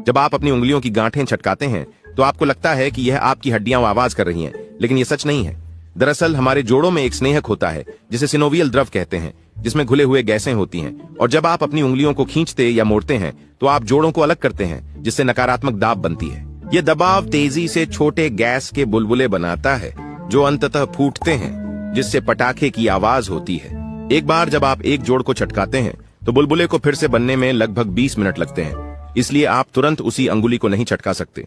जब आप अपनी उंगलियों की गांठें छटकाते हैं तो आपको लगता है कि यह आपकी हड्डियां आवाज कर रही हैं, लेकिन यह सच नहीं है। दरअसल हमारे जोड़ों में एक स्नेहक होता है जिसे सिनोवियल द्रव कहते हैं, जिसमें घुले हुए गैसें होती हैं, और जब आप अपनी उंगलियों को खींचते या मोड़ते हैं तो आप जोड़ों को अलग करते हैं, जिससे नकारात्मक दाब बनती है। यह दबाव तेजी से छोटे गैस के बुलबुले बनाता है जो अंततः फूटते हैं, जिससे पटाखे की आवाज होती है। एक बार जब आप एक जोड़ को छटकाते हैं तो बुलबुले को फिर से बनने में लगभग 20 मिनट लगते हैं, इसलिए आप तुरंत उसी अंगुली को नहीं छटका सकते।